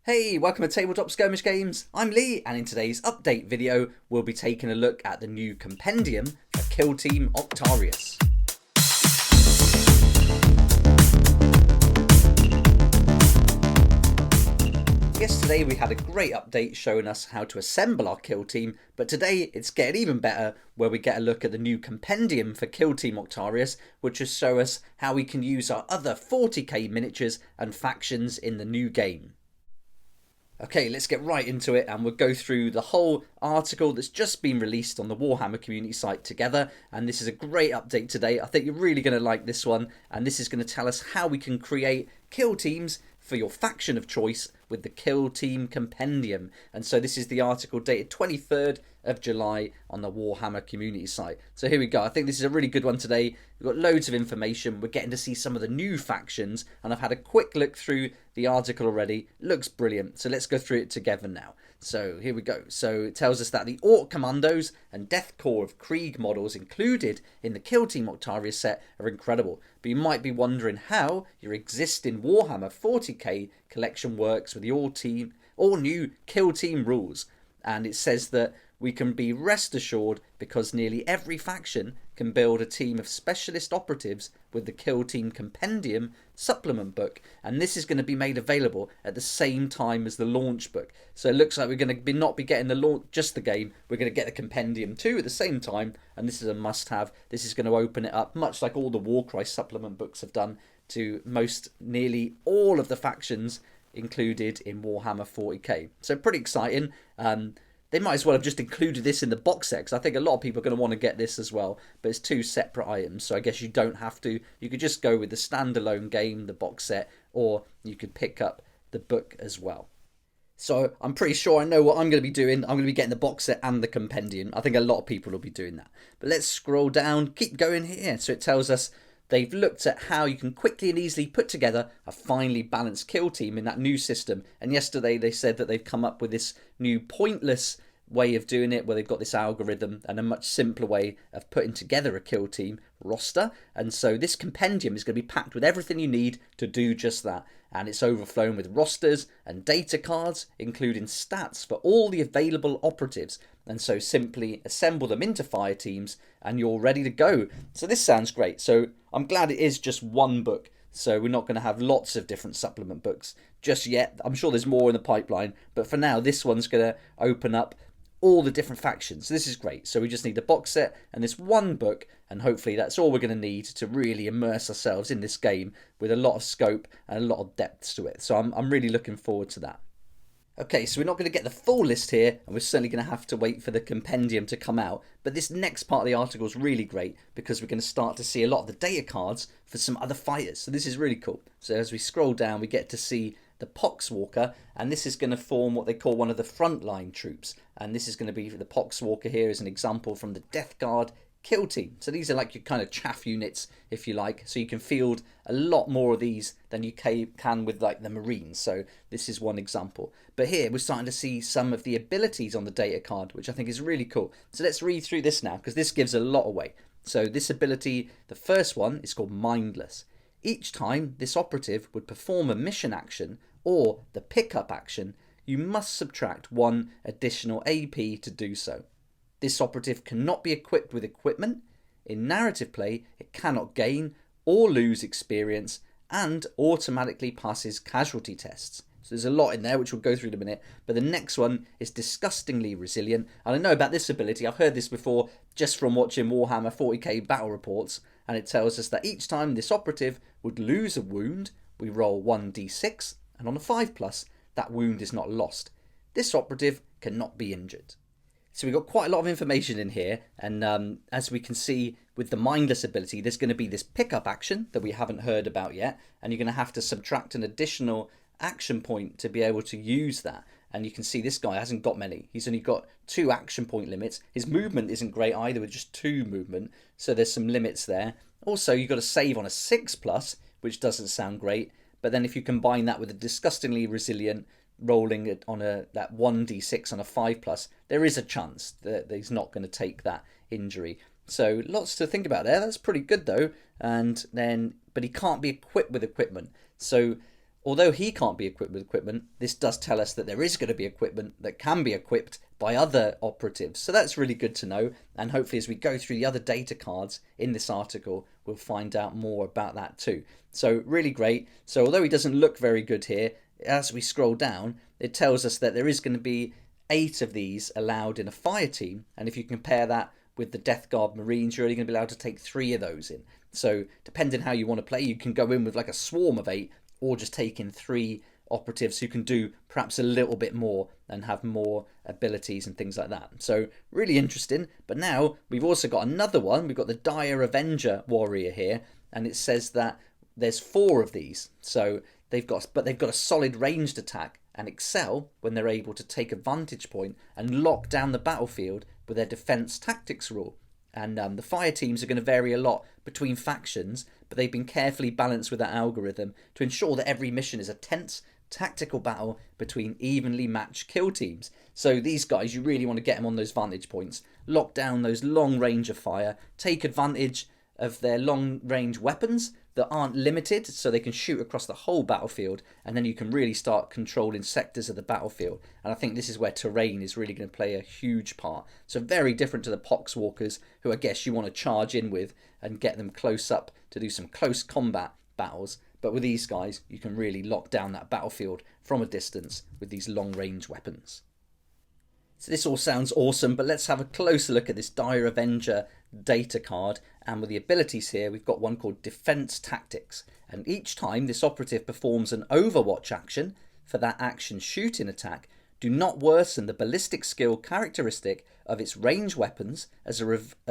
Hey, welcome to Tabletop Skirmish Games. I'm Lee, and in today's update video, we'll be taking a look at the new Compendium for Kill Team Octarius. Yesterday we had a great update showing us how to assemble our kill team, but today it's getting even better where we get a look at the new Compendium for Kill Team Octarius, which will show us how we can use our other 40k miniatures and factions in the new game. Okay, let's get right into it, and we'll go through the whole article that's just been released on the Warhammer Community site together. And this is a great update today. I think you're really going to like this one, and this is going to tell us how we can create kill teams for your faction of choice with the Kill Team Compendium. And so this is the article dated 23rd of July on the Warhammer Community site. So here we go. I think this is a really good one today. We've got loads of information. We're getting to see some of the new factions, and I've had a quick look through the article already. It looks brilliant. So let's go through it together now. So here we go. So it tells us that the Orc Commandos and Death Corps of Krieg models included in the Kill Team Octarius set are incredible. But you might be wondering how your existing Warhammer 40k collection works with the all new Kill Team rules. And it says that we can be rest assured because nearly every faction can build a team of specialist operatives with the Kill Team Compendium supplement book, and this is going to be made available at the same time as the launch book. So it looks like we're going to not be getting the launch, just the game, we're going to get the Compendium too at the same time, and this is a must-have. This is going to open it up, much like all the Warcry supplement books have done, to nearly all of the factions included in Warhammer 40k. So pretty exciting. They might as well have just included this in the box set, because I think a lot of people are going to want to get this as well, but it's two separate items, so I guess you don't have to. You could just go with the standalone game, the box set, or you could pick up the book as well. So I'm pretty sure I know what I'm going to be doing. I'm going to be getting the box set and the Compendium. I think a lot of people will be doing that. But let's scroll down, keep going here. So it tells us they've looked at how you can quickly and easily put together a finely balanced kill team in that new system. And yesterday they said that they've come up with this new pointless way of doing it, where they've got this algorithm and a much simpler way of putting together a kill team roster. And so this Compendium is going to be packed with everything you need to do just that. And it's overflowing with rosters and data cards, including stats for all the available operatives. And so simply assemble them into fire teams and you're ready to go. So this sounds great. So I'm glad it is just one book. So we're not going to have lots of different supplement books just yet. I'm sure there's more in the pipeline. But for now, this one's going to open up all the different factions. So this is great. So we just need the box set and this one book, and hopefully that's all we're going to need to really immerse ourselves in this game with a lot of scope and a lot of depth to it. So I'm really looking forward to that. Okay, so we're not going to get the full list here, and we're certainly going to have to wait for the Compendium to come out. But this next part of the article is really great because we're going to start to see a lot of the data cards for some other fighters. So this is really cool. So as we scroll down, we get to see the poxwalker, and this is going to form what they call one of the frontline troops. And this is going to be the poxwalker here as an example from the Death Guard kill team. So these are like your kind of chaff units, if you like. So you can field a lot more of these than you can with like the Marines. So this is one example. But here we're starting to see some of the abilities on the data card, which I think is really cool. So let's read through this now, because this gives a lot away. So this ability, the first one, is called mindless. Each time this operative would perform a mission action or the pickup action, you must subtract 1 additional AP to do so. This operative cannot be equipped with equipment. In narrative play, it cannot gain or lose experience and automatically passes casualty tests. So there's a lot in there, which we'll go through in a minute. But the next one is disgustingly resilient. And I know about this ability. I've heard this before just from watching Warhammer 40k battle reports. And it tells us that each time this operative would lose a wound, we roll 1d6. And on a 5+, that wound is not lost. This operative cannot be injured. So we've got quite a lot of information in here, and as we can see with the mindless ability, there's going to be this pickup action that we haven't heard about yet, and you're going to have to subtract an additional action point to be able to use that. And you can see this guy hasn't got many. He's only got 2 action point limits. His movement isn't great either, with just 2 movement, so there's some limits there. Also, you've got to save on a 6+, which doesn't sound great, but then if you combine that with a disgustingly resilient rolling it on that 1d6 on a 5+, there is a chance that he's not going to take that injury. So lots to think about there. That's pretty good though. But he can't be equipped with equipment. So Although he can't be equipped with equipment, this does tell us that there is going to be equipment that can be equipped by other operatives. So that's really good to know. And hopefully as we go through the other data cards in this article, we'll find out more about that too. So really great. So although he doesn't look very good here, as we scroll down, it tells us that there is going to be 8 of these allowed in a fire team. And if you compare that with the Death Guard Marines, you're only going to be allowed to take 3 of those in. So depending how you want to play, you can go in with like a swarm of 8, or just take in 3 operatives who can do perhaps a little bit more and have more abilities and things like that. So really interesting. But now we've also got another one. We've got the Dire Avenger warrior here, and it says that there's 4 of these. So they've got a solid ranged attack and excel when they're able to take a vantage point and lock down the battlefield with their defense tactics rule. And the fire teams are going to vary a lot between factions, but they've been carefully balanced with that algorithm to ensure that every mission is a tense tactical battle between evenly matched kill teams. So these guys, you really want to get them on those vantage points, lock down those long range of fire, take advantage of their long range weapons that aren't limited, so they can shoot across the whole battlefield, and then you can really start controlling sectors of the battlefield. And I think this is where terrain is really going to play a huge part. So very different to the poxwalkers, who I guess you want to charge in with and get them close up to do some close combat battles. But with these guys, you can really lock down that battlefield from a distance with these long range weapons. So this all sounds awesome, but let's have a closer look at this Dire Avenger data card. And with the abilities here, we've got one called Defense Tactics. And each time this operative performs an Overwatch action, for that action shooting attack, do not worsen the ballistic skill characteristic of its range weapons as a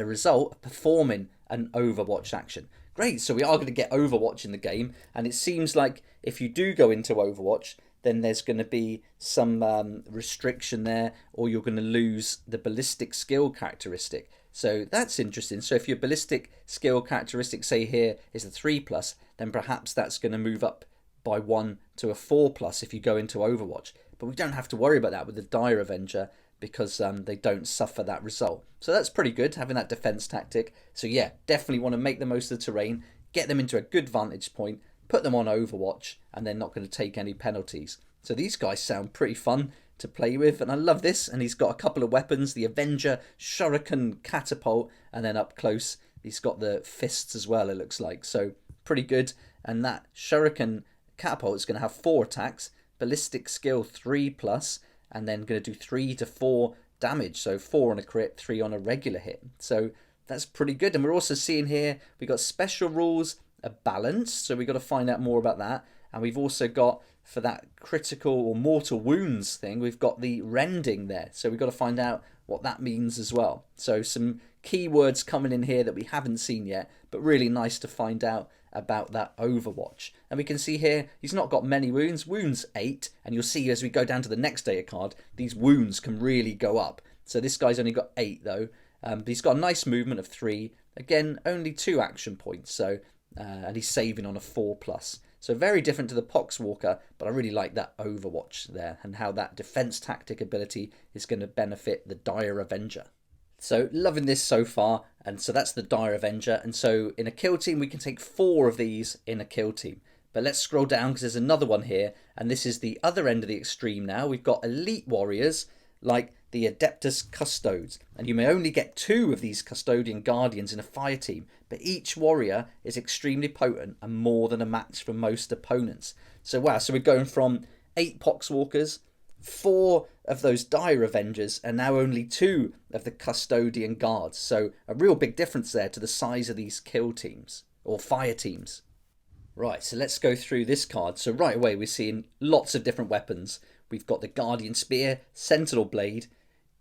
result of performing an Overwatch action. Great, so we are going to get Overwatch in the game, and it seems like if you do go into Overwatch, then there's going to be some restriction there, or you're going to lose the ballistic skill characteristic. So that's interesting. So if your ballistic skill characteristic, say here, is a 3+, then perhaps that's going to move up by 1 to a 4+ if you go into Overwatch. But we don't have to worry about that with the Dire Avenger, because they don't suffer that result. So that's pretty good, having that defense tactic. So yeah, definitely want to make the most of the terrain, get them into a good vantage point, put them on Overwatch, and they're not going to take any penalties. So these guys sound pretty fun to play with, and I love this. And he's got a couple of weapons, the Avenger Shuriken Catapult, and then up close he's got the fists as well, it looks like. So pretty good. And that Shuriken Catapult is going to have 4 attacks, ballistic skill 3+, and then going to do 3 to 4 damage. So 4 on a crit, 3 on a regular hit. So that's pretty good. And we're also seeing here, we've got special rules, a balance. So we've got to find out more about that. And we've also got, for that critical or mortal wounds thing, we've got the rending there. So we've got to find out what that means as well. So some keywords coming in here that we haven't seen yet, but really nice to find out about that Overwatch. And we can see here he's not got many wounds, 8, and you'll see as we go down to the next data card, these wounds can really go up. So this guy's only got 8 though, but he's got a nice movement of 3, again only 2 action points, so and he's saving on a 4+. So very different to the Poxwalker, but I really like that Overwatch there and how that defense tactic ability is going to benefit the Dire Avenger. So loving this so far, and so that's the Dire Avenger. And so in a kill team, we can take 4 of these in a kill team. But let's scroll down because there's another one here, and this is the other end of the extreme now. We've got elite warriors like the Adeptus Custodes, and you may only get 2 of these Custodian Guardians in a fire team, but each warrior is extremely potent and more than a match for most opponents. So wow, so we're going from 8 Poxwalkers, 4 of those Dire Avengers, and now only 2 of the Custodian Guards. So a real big difference there to the size of these kill teams, or fire teams. Right, so let's go through this card. So right away we're seeing lots of different weapons. We've got the Guardian Spear, Sentinel Blade,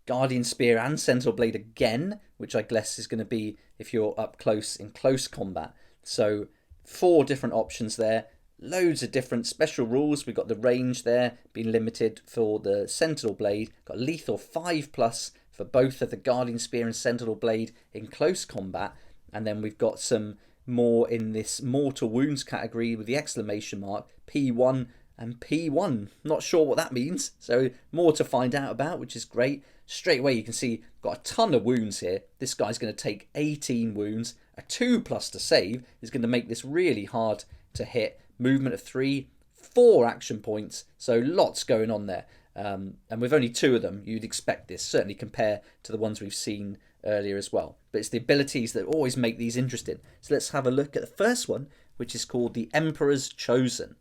Guardian Spear and Sentinel Blade again, which I guess is going to be if you're up close in close combat. So 4 different options there. Loads of different special rules. We've got the range there being limited for the Sentinel Blade. Got lethal 5+ for both of the Guardian Spear and Sentinel Blade in close combat. And then we've got some more in this mortal wounds category with the exclamation mark, P1 and P1. Not sure what that means. So more to find out about, which is great. Straight away you can see got a ton of wounds here. This guy's going to take 18 wounds. A 2+ to save is going to make this really hard to hit. Movement of 3, 4 action points, so lots going on there. And with only 2 of them, you'd expect this, certainly compare to the ones we've seen earlier as well. But it's the abilities that always make these interesting. So let's have a look at the first one, which is called the Emperor's Chosen.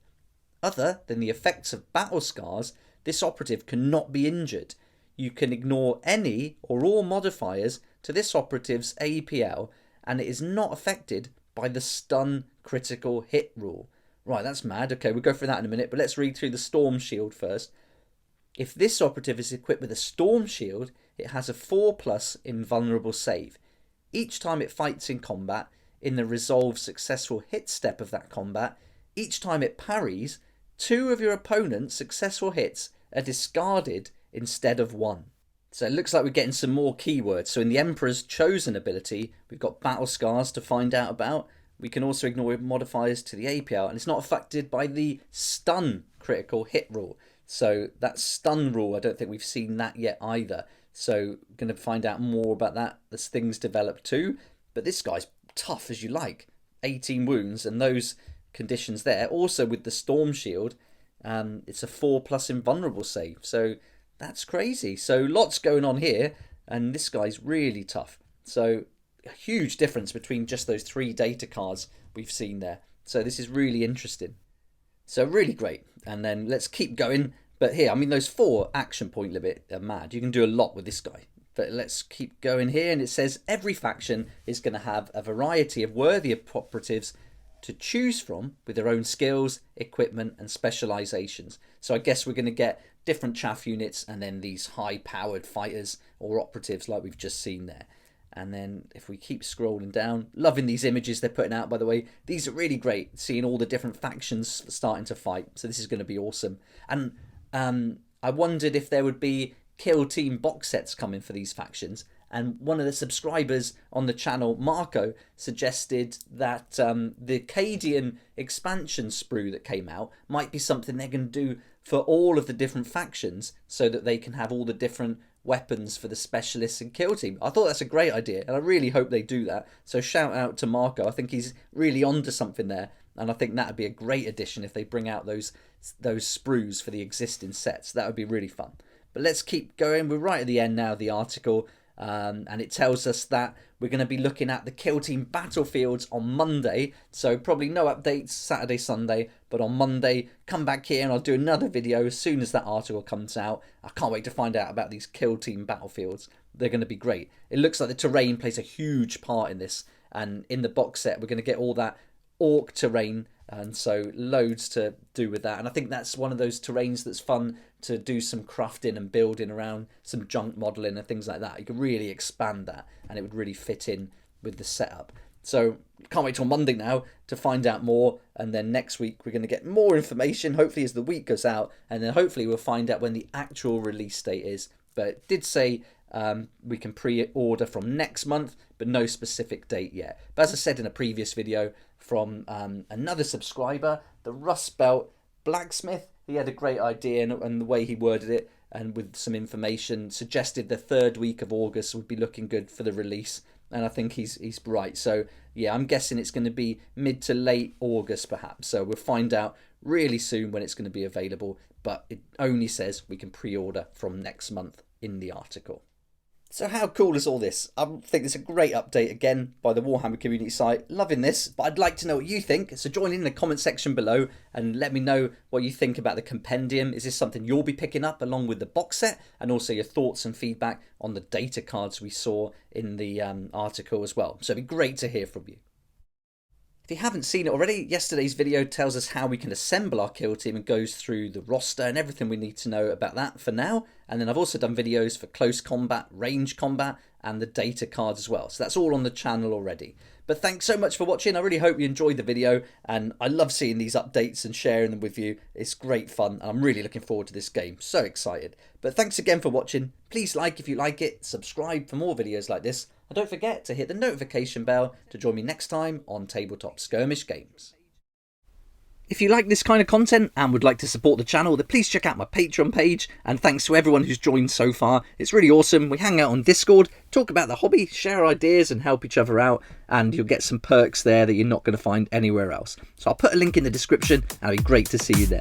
Other than the effects of battle scars, this operative cannot be injured. You can ignore any or all modifiers to this operative's APL, and it is not affected by the stun critical hit rule. Right, that's mad. Okay, we'll go through that in a minute, but let's read through the Storm Shield first. If this operative is equipped with a Storm Shield, it has a 4+ invulnerable save. Each time it fights in combat, in the resolve successful hit step of that combat, each time it parries, 2 of your opponent's successful hits are discarded instead of 1. So it looks like we're getting some more keywords. So in the Emperor's Chosen ability, we've got battle scars to find out about. We can also ignore modifiers to the APL, and it's not affected by the stun critical hit rule. So that stun rule, I don't think we've seen that yet either. So going to find out more about that as things develop too. But this guy's tough as you like. 18 wounds, and those conditions there. Also with the Storm Shield, it's a 4+ invulnerable save. So that's crazy. So lots going on here, and this guy's really tough. So a huge difference between just those 3 data cards we've seen there. So this is really interesting. So really great. And then let's keep going. But here, I mean, those 4 action point limit are mad. You can do a lot with this guy. But let's keep going here. And it says every faction is going to have a variety of worthy operatives to choose from with their own skills, equipment and specializations. So I guess we're going to get different chaff units and then these high-powered fighters or operatives like we've just seen there. And then if we keep scrolling down, loving these images they're putting out, by the way. These are really great, seeing all the different factions starting to fight. So this is going to be awesome. And I wondered if there would be Kill Team box sets coming for these factions. And one of the subscribers on the channel, Marco, suggested that the Cadian expansion sprue that came out might be something they're going to do for all of the different factions so that they can have all the different weapons for the specialists and Kill Team. I thought that's a great idea, and I really hope they do that. So shout out to Marco. I think he's really onto something there, and I think that would be a great addition if they bring out those sprues for the existing sets. That would be really fun. But let's keep going. We're right at the end now of the article. And it tells us that we're going to be looking at the Kill Team battlefields on Monday. So probably no updates Saturday, Sunday. But on Monday, come back here and I'll do another video as soon as that article comes out. I can't wait to find out about these Kill Team battlefields. They're going to be great. It looks like the terrain plays a huge part in this. And in the box set, we're going to get all that orc terrain. And so loads to do with that. And I think that's one of those terrains that's fun to do some crafting and building around, some junk modelling and things like that. You could really expand that and it would really fit in with the setup. So can't wait till Monday now to find out more. And then next week we're going to get more information, hopefully as the week goes out. And then hopefully we'll find out when the actual release date is. But it did say we can pre-order from next month, but no specific date yet. But as I said in a previous video from another subscriber, the Rust Belt Blacksmith, he had a great idea and the way he worded it, and with some information suggested the 3rd week of August would be looking good for the release, and I think he's right. So yeah, I'm guessing it's going to be mid to late August perhaps. So we'll find out really soon when it's going to be available, but it only says we can pre-order from next month in the article. So how cool is all this? I think it's a great update again by the Warhammer Community site. Loving this, but I'd like to know what you think. So join in the comment section below and let me know what you think about the Compendium. Is this something you'll be picking up along with the box set? And also your thoughts and feedback on the data cards we saw in the article as well. So it'd be great to hear from you. If you haven't seen it already, yesterday's video tells us how we can assemble our kill team and goes through the roster and everything we need to know about that for now. And then I've also done videos for close combat, range combat, and the data cards as well. So that's all on the channel already. But thanks so much for watching. I really hope you enjoyed the video, and I love seeing these updates and sharing them with you. It's great fun, and I'm really looking forward to this game. So excited. But thanks again for watching. Please like if you like it, subscribe for more videos like this, and don't forget to hit the notification bell to join me next time on Tabletop Skirmish Games. If you like this kind of content and would like to support the channel, then please check out my Patreon page. And thanks to everyone who's joined so far. It's really awesome. We hang out on Discord, talk about the hobby, share ideas and help each other out. And you'll get some perks there that you're not going to find anywhere else. So I'll put a link in the description and it'll be great to see you there.